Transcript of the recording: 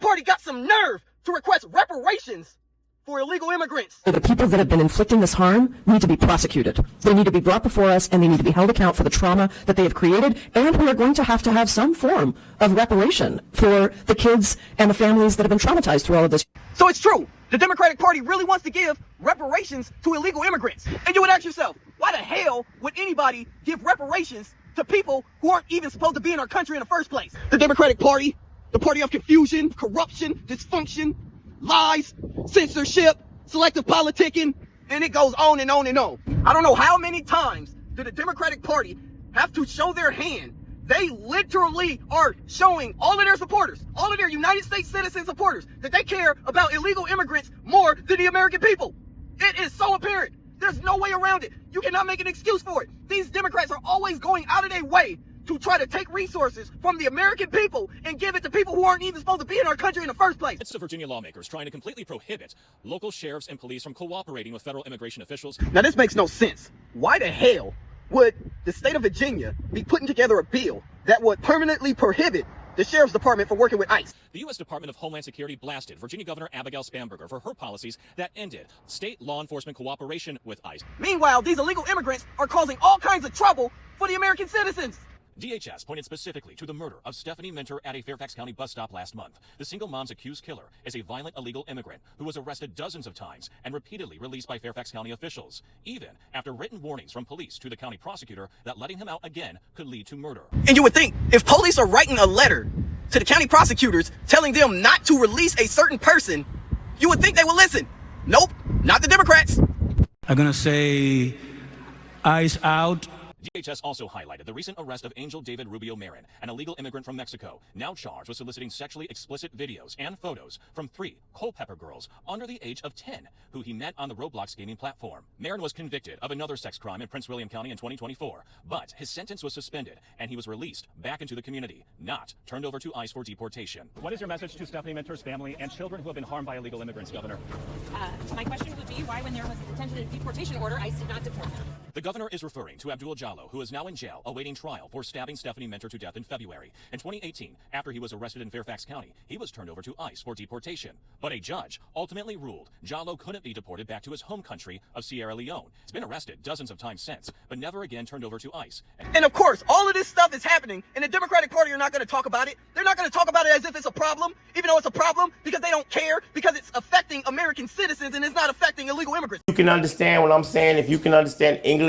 Party got some nerve to request reparations for illegal immigrants. The people that have been inflicting this harm need to be prosecuted. They need to be brought before us, and they need to be held account for the trauma that they have created, and we are going to have some form of reparation for the kids and the families that have been traumatized through all of this. So it's true. The Democratic Party really wants to give reparations to illegal immigrants. And you would ask yourself, why the hell would anybody give reparations to people who aren't even supposed to be in our country in the first place? The Democratic Party, the party of confusion, corruption, dysfunction, lies, censorship, selective politicking, and it goes on and on and on. I don't know how many times did the Democratic Party have to show their hand. They literally are showing all of their supporters, all of their United States citizen supporters, that they care about illegal immigrants more than the American people. It is so apparent. There's no way around it. You cannot make an excuse for it. These Democrats are always going out of their way to try to take resources from the American people and give it to people who aren't even supposed to be in our country in the first place. It's the Virginia lawmakers trying to completely prohibit local sheriffs and police from cooperating with federal immigration officials. Now this makes no sense. Why the hell would the state of Virginia be putting together a bill that would permanently prohibit the sheriff's department from working with ICE? The U.S. Department of Homeland Security blasted Virginia Governor Abigail Spanberger for her policies that ended state law enforcement cooperation with ICE. Meanwhile, these illegal immigrants are causing all kinds of trouble for the American citizens. DHS pointed specifically to the murder of Stephanie Minter at a Fairfax County bus stop last month. The single mom's accused killer is a violent illegal immigrant who was arrested dozens of times and repeatedly released by Fairfax County officials, even after written warnings from police to the county prosecutor that letting him out again could lead to murder. And you would think if police are writing a letter to the county prosecutors telling them not to release a certain person, you would think they would listen. Nope, not the Democrats. I'm gonna say eyes out. DHS also highlighted the recent arrest of Angel David Rubio Marin, an illegal immigrant from Mexico, now charged with soliciting sexually explicit videos and photos from 3 Culpeper girls under the age of 10, who he met on the Roblox gaming platform. Marin was convicted of another sex crime in Prince William County in 2024, but his sentence was suspended and he was released back into the community, not turned over to ICE for deportation. What is your message to Stephanie Minter's family and children who have been harmed by illegal immigrants, Governor? My question would be why, when there was a tentative deportation order, ICE did not deport them? The governor is referring to Abdul Jallo, who is now in jail awaiting trial for stabbing Stephanie Minter to death in February. In 2018, after he was arrested in Fairfax County, he was turned over to ICE for deportation. But a judge ultimately ruled Jallo couldn't be deported back to his home country of Sierra Leone. He's been arrested dozens of times since, but never again turned over to ICE. And of course, all of this stuff is happening, and the Democratic Party are not going to talk about it. They're not going to talk about it as if it's a problem, even though it's a problem, because they don't care, because it's affecting American citizens and it's not affecting illegal immigrants. You can understand what I'm saying. If you can understand English,